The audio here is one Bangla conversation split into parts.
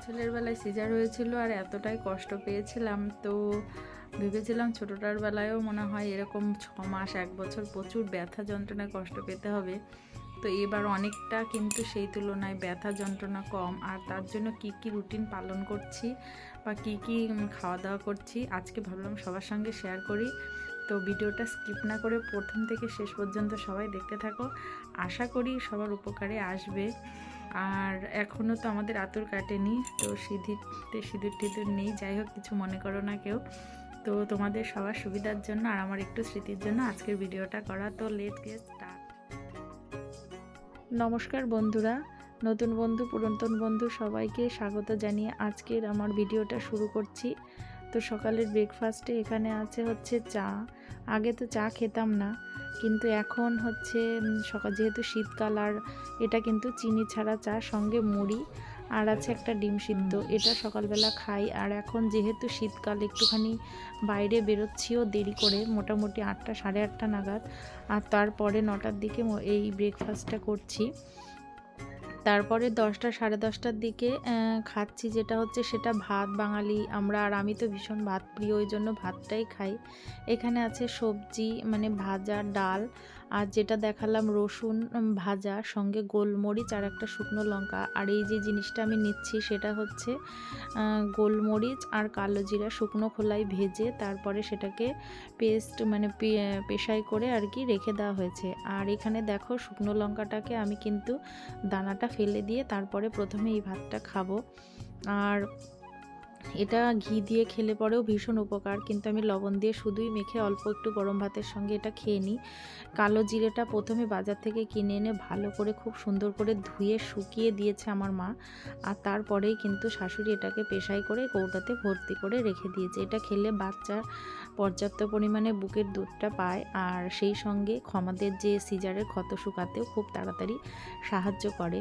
ছেলের বেলায় সিজার হয়েছিল আর এতটাই কষ্ট পেয়েছিলাম, তো ভেবেছিলাম ছোটোটার বেলায়ও মনে হয় এরকম 6 মাস 1 বছর প্রচুর ব্যথা যন্ত্রণায় কষ্ট পেতে হবে। তো এবার অনেকটা কিন্তু সেই তুলনায় ব্যথা যন্ত্রণা কম। আর তার জন্য কি কি রুটিন পালন করছি বা কি কি খাওয়া দাওয়া করছি আজকে ভাবলাম সবার সঙ্গে শেয়ার করি। তো ভিডিওটা স্কিপ না করে প্রথম থেকে শেষ পর্যন্ত সবাই দেখতে থাকো, আশা করি সবার উপকারে আসবে। আর এখনও তো আমাদের আতর কাটেনি, তো সিঁদুর টিঁদুর নেই, যাই হোক কিছু মনে করো না কেউ। তো তোমাদের সবার সুবিধার জন্য আর আমার একটু স্মৃতির জন্য আজকের ভিডিওটা করা। তো লেটস গেট স্টার্ট। নমস্কার বন্ধুরা, নতুন বন্ধু পুরাতন বন্ধু সবাইকে স্বাগত জানিয়ে আজকের আমার ভিডিওটা শুরু করছি। তো সকালের ব্রেকফাস্টে এখানে আছে হচ্ছে চা। আগে তো চা খেতাম না, কিন্তু এখন হচ্ছে সকাল যেহেতু শীতকাল আর এটা কিন্তু চিনি ছাড়া চা, সঙ্গে মুড়ি আর আছে একটা ডিম সিদ্ধ, এটা সকালবেলা খাই। আর এখন যেহেতু শীতকাল একটুখানি বাইরে বেরোচ্ছিও দেরি করে, মোটামুটি 8টা 8:30 নাগাদ, আর তারপরে 9টার দিকে এই ব্রেকফাস্টটা করছি। তারপরে 10টা 10:30টার দিকে খাচ্ছি, যেটা হচ্ছে সেটা ভাত। বাঙালি আমরা, আর আমি তো ভীষণ ভাত প্রিয়, ওই জন্য ভাতটাই খাই। এখানে আছে সবজি মানে ভাজা, ডাল, আর যেটা দেখালাম রসুন ভাজা, সঙ্গে গোলমরিচ আর একটা শুকনো লঙ্কা। আর এই যে জিনিসটা আমি নিচ্ছি সেটা হচ্ছে গোলমরিচ আর কালো জিরা শুকনো খোলায় ভেজে তারপরে সেটাকে পেস্ট মানে পেশাই করে আর কি রেখে দেওয়া হয়েছে। আর এখানে দেখো শুকনো লঙ্কাটাকে আমি কিন্তু দানাটা ফেলে দিয়ে তারপরে প্রথমে এই ভাতটা খাবো। আর এটা ঘি দিয়ে খেলে পরেও ভীষণ উপকার, কিন্তু আমি লবণ দিয়ে শুধুই মেখে অল্প একটু গরম ভাতের সঙ্গে এটা খেয়ে নিই। কালো জিরেটা প্রথমে বাজার থেকে কিনে এনে ভালো করে খুব সুন্দর করে ধুয়ে শুকিয়ে দিয়েছে আমার মা, আর তারপরেই কিন্তু শাশুড়ি এটাকে পেশাই করে কৌটাতে ভর্তি করে রেখে দিয়েছে। এটা খেলে বাচ্চা পর্যাপ্ত পরিমাণে বুকের দুধটা পায়, আর সেই সঙ্গে আমাদের যে সিজারের ক্ষত শুকাতেও খুব তাড়াতাড়ি সাহায্য করে।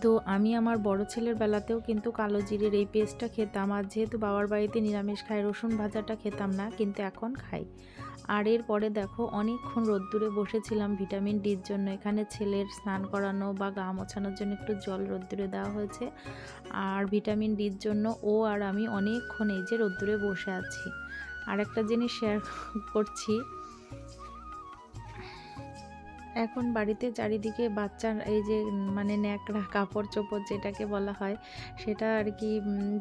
তো আমি আমার বড় ছেলের বেলাতেও কিন্তু কালো জিরের এই পেস্টটা খেতাম, আর যেহেতু বাবার বাড়িতে নিরামিষ খাই রসুন ভাজাটা খেতাম না, কিন্তু এখন খাই। আর এরপরে দেখো অনেকক্ষণ রোদ্দুরে বসেছিলাম ভিটামিন ডির জন্য। এখানে ছেলের স্নান করানো বা গা মোছানোর জন্য একটু জল রোদ্দুরে দেওয়া হয়েছে, আর ভিটামিন ডির জন্য ও আর আমি অনেকক্ষণ এই যে রোদ্দুরে বসে আছি। আর একটা জিনিস শেয়ার করছি, এখন বাড়িতে চারিদিকে বাচ্চার এই যে মানে ন্যাকড়া কাপড় চোপড় যেটাকে বলা হয়, সেটা আর কি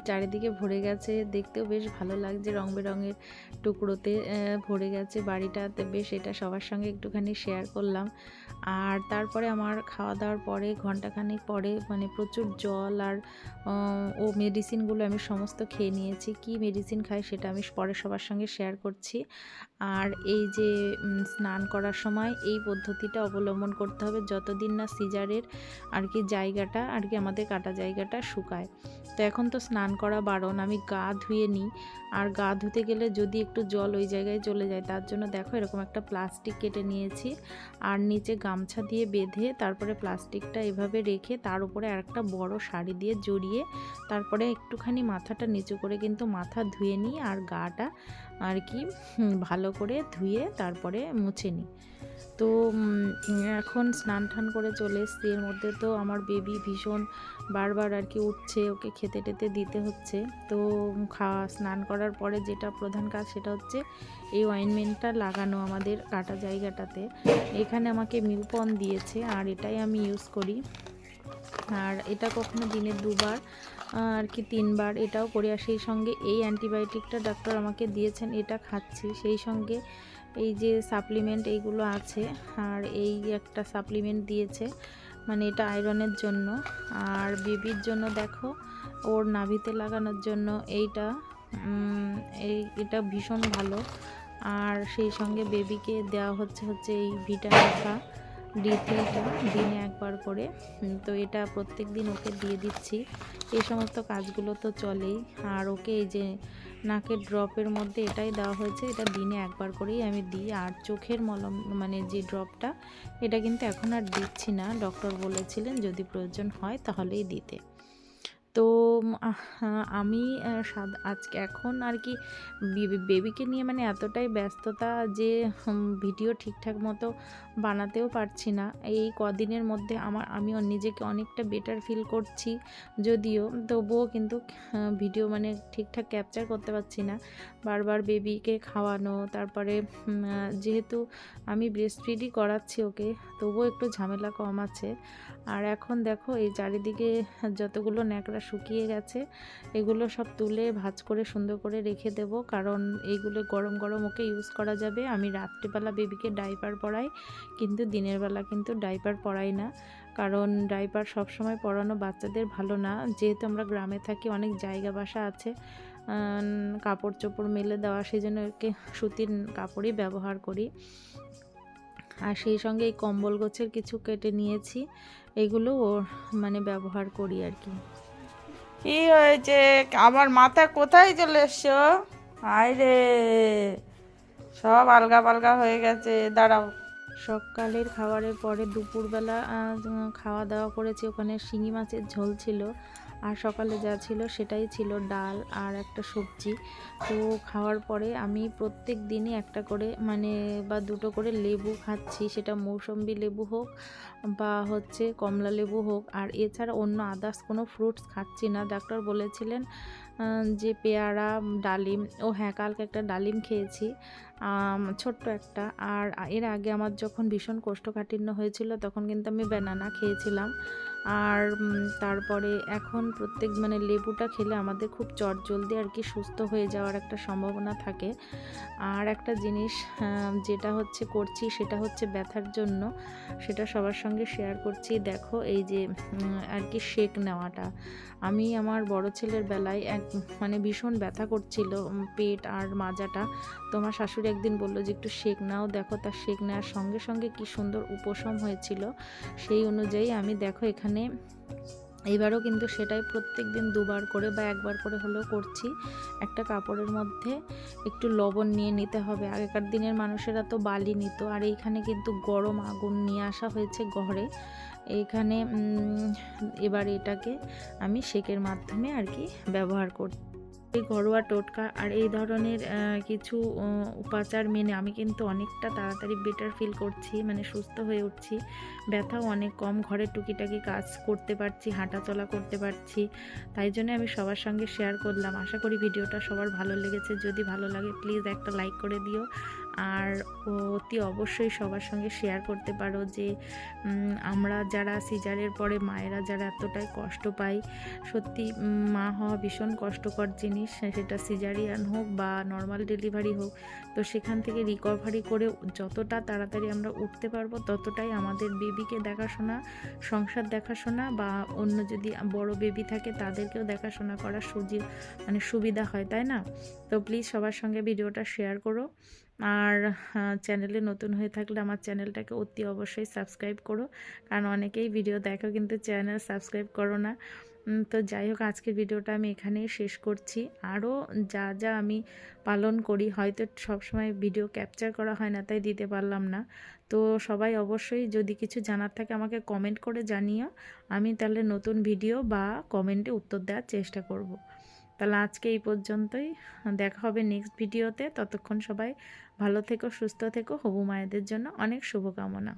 চারিদিকে ভরে গেছে। দেখতেও বেশ ভালো লাগছে, রং বেরঙের টুকরোতে ভরে গেছে বাড়িটাতে। বেশ এটা সবার সঙ্গে একটুখানি শেয়ার করলাম। আর তারপরে আমার খাওয়া দাওয়ার পরে ঘন্টাখানেক পরে মানে প্রচুর জল আর মেডিসিনগুলো আমি সমস্ত খেয়ে নিয়েছি। কি মেডিসিন খাই সেটা আমি পরে সবার সঙ্গে শেয়ার করছি। আর এই যে স্নান করার সময় এই পদ্ধতিটা অবলম্বন করতে হবে যতদিন না সিজারের আর কি জায়গাটা আর কি আমাদের কাটা জায়গাটা শুকায়। তো এখন তো স্নান করা বারণ, আমি গা ধুয়ে নিই। আর গা ধুতে গেলে যদি একটু জল ওই জায়গায় চলে যায়, তার জন্য দেখো এরকম একটা প্লাস্টিক কেটে নিয়েছি, আর নিচে গামছা দিয়ে বেঁধে তারপরে প্লাস্টিকটা এভাবে রেখে তার উপরে আরেকটা বড় শাড়ি দিয়ে জড়িয়ে তারপরে একটুখানি মাথাটা নিচু করে কিন্তু মাথা ধুয়ে নিই, আর গাটা আর কি ভালো করে ধুয়ে তারপরে মুছে নিই। তো এখন স্নান টান করে চলে এসছি। এর মধ্যে তো আমার বেবি ভীষণ বারবার আর কি উঠছে, ওকে খেতে টেতে দিতে হচ্ছে। তো স্নান করার পরে যেটা প্রধান কাজ সেটা হচ্ছে এই অয়েনমেন্টটা লাগানো আমাদের কাটা জায়গাটাতে। এখানে আমাকে মিউপন দিয়েছে আর এটাই আমি ইউজ করি। আর এটা কখনো দিনে 2বার আর কি 3বার এটাও করি। আর সেই সঙ্গে এই অ্যান্টিবায়োটিকটা ডাক্তার আমাকে দিয়েছেন, এটা খাচ্ছি। সেই সঙ্গে এই যে সাপ্লিমেন্ট এইগুলো আছে, আর এই একটা সাপ্লিমেন্ট দিয়েছে মানে এটা আয়রনের জন্য। আর বেবির জন্য দেখো ওর নাভিতে লাগানোর জন্য এইটা এটা ভীষণ ভালো। আর সেই সঙ্গে বেবিকে দেওয়া হচ্ছে এই ভিটামিন D3টা দিনে 1বার করে। তো এটা প্রত্যেক দিন ওকে দিয়ে দিচ্ছি। এই সমস্ত কাজগুলো তো চলেই। আর ওকে এই যে নাকের ড্রপের মধ্যে এটাই দেওয়া হয়েছে, এটা দিনে 1বার করেই আমি দিই। আর চোখের মলম মানে যে ড্রপটা, এটা কিন্তু এখন আর দিচ্ছি না, ডক্টর বলেছিলেন যদি প্রয়োজন হয় তাহলেই দিতে। তো আমি আজকে এখন আর কি বেবিকে নিয়ে মানে এতটাই ব্যস্ততা যে ভিডিও ঠিকঠাক মতো বানাতেও পারছি না। এই কদিনের মধ্যে আমি নিজেকে অনেকটা বেটার ফিল করছি, যদিও তবুও কিন্তু ভিডিও মানে ঠিকঠাক ক্যাপচার করতে পারছি না। বারবার বেবিকে খাওয়ানো, তারপরে যেহেতু আমি ব্রেস্ট ফিডই করাচ্ছি ওকে, তবুও একটু ঝামেলা কম আছে। আর এখন দেখো এই চারিদিকে যতগুলো ন্যাকড়া শুকিয়ে গেছে, এগুলো সব তুলে ভাঁজ করে সুন্দর করে রেখে দেব, কারণ এইগুলো গরম গরম ওকে ইউজ করা যাবে। আমি রাত্রিবেলা বেবিকে ডাইপার পরাই, কিন্তু দিনের বেলা কিন্তু ডাইপার পরাই না, কারণ ডাইপার সবসময় পরানো বাচ্চাদের ভালো না। যেহেতু আমরা গ্রামে থাকি, অনেক জায়গা বাসা আছে কাপড় চোপড় মেলে দেওয়া, সেই জন্য ওকে সুতির কাপড়ই ব্যবহার করি। আর সেই সঙ্গে এই কম্বল গোছের কিছু কেটে নিয়েছি, এগুলো ওর মানে ব্যবহার করি আর কি। কি হয়েছে? আমার মাথা কোথায় চলে এসছো? আয় রে, সব আলগা পালগা হয়ে গেছে, দাঁড়াও। সকালের খাবারের পরে দুপুরবেলা খাওয়া দাওয়া করেছি, ওখানে শিঙি মাছের ঝোল ছিল, আর সকালে যা ছিল সেটাই ছিল, ডাল আর একটা সবজি। তো খাওয়ার পরে আমি প্রত্যেক দিনই একটা করে মানে বা দুটো করে লেবু খাচ্ছি, সেটা মৌসম্বি লেবু হোক বা হচ্ছে কমলা লেবু হোক, আর এছাড়া অন্য আদার্স কোনো ফ্রুটস খাচ্ছি না। ডাক্তার বলেছিলেন যে পেয়ারা, ডালিম, ও হ্যাঁ কালকে একটা ডালিম খেয়েছি, ছোট্ট একটা। আর এর আগে আমার যখন ভীষণ কোষ্ঠকাঠিন্য হয়েছিল তখন কিন্তু আমি ব্যানানা খেয়েছিলাম। আর তারপরে এখন প্রত্যেক মানে লেবুটা খেলে আমাদের খুব চটজলদি আর কি সুস্থ হয়ে যাওয়ার একটা সম্ভাবনা থাকে। আর একটা জিনিস যেটা হচ্ছে করছি সেটা হচ্ছে ব্যথার জন্য, সেটা সবার সঙ্গে শেয়ার করছি। দেখো এই যে আর কি শেক নেওয়াটা, আমি আমার বড় ছেলের বেলায় মানে ভীষণ ব্যথা করছিল পেট আর মাজাটা। তোমার শাশুড়ি একদিন বললো যে একটু শেক নাও, দেখো তার শেক নেওয়ার সঙ্গে সঙ্গে কি সুন্দর উপশম হয়েছিল। সেই অনুযায়ী আমি দেখো এখানে এইবারও কিন্তু সেটাই প্রত্যেক দিন দুবার করে বা একবার করে হলেও করছি। একটা কাপড়ের মধ্যে একটু লবণ নিয়ে নিতে হবে। আগেকার দিনের মানুষেরা তো বালি নিত, আর এইখানে কিন্তু গরম আগুন নিয়ে আসা হয়েছে ঘরে। এইখানে এবার এটাকে আমি সেকের মাধ্যমে আর কি ব্যবহার করছি। এই ঘরোয়া টোটকা আর এই ধরনের কিছু উপাচার মেনে আমি কিন্তু অনেকটা তাড়াতাড়ি বেটার ফিল করছি, মানে সুস্থ হয়ে উঠছি। ব্যথাও অনেক কম, ঘরের টুকিটাকি কাজ করতে পারছি, হাঁটাচলা করতে পারছি। তাই জন্য আমি সবার সঙ্গে শেয়ার করলাম। আশা করি ভিডিওটা সবার ভালো লেগেছে। যদি ভালো লাগে প্লিজ একটা লাইক করে দিও, আর অতি অবশ্যই সবার সঙ্গে শেয়ার করতে পারো যে আমরা যারা সিজারের পরে মায়েরা যারা এতটাই কষ্ট পাই, সত্যি মা হওয়া ভীষণ কষ্টকর জিনিস, সেটা সিজারিয়ান হোক বা নর্মাল ডেলিভারি হোক। তো সেখান থেকে রিকভারি করে যতটা তাড়াতাড়ি আমরা উঠতে পারবো, ততটাই আমাদের বেবিকে দেখাশোনা, সংসার দেখাশোনা, বা অন্য যদি বড় বেবি থাকে তাদেরকেও দেখাশোনা করার মানে সুবিধা হয়, তাই না? তো প্লিজ সবার সঙ্গে ভিডিওটা শেয়ার করো। আর চ্যানেলে নতুন হয়ে থাকলে আমার চ্যানেলটাকে অতি অবশ্যই সাবস্ক্রাইব করো, কারণ অনেকেই ভিডিও দেখো কিন্তু চ্যানেল সাবস্ক্রাইব করো না। তো যাই হোক, আজকের ভিডিওটা আমি এখানেই শেষ করছি। আরও যা যা আমি পালন করি, হয়তো সবসময় ভিডিও ক্যাপচার করা হয় না, তাই দিতে পারলাম না। তো সবাই অবশ্যই যদি কিছু জানার থাকে আমাকে কমেন্ট করে জানিও, আমি তাহলে নতুন ভিডিও বা কমেন্টে উত্তর দেওয়ার চেষ্টা করব। তাহলে আজকে এই পর্যন্তই, দেখা হবে নেক্সট ভিডিওতে। ততক্ষণ সবাই ভালো থেকো, সুস্থ থেকো। হবু মায়েদের জন্য অনেক শুভকামনা।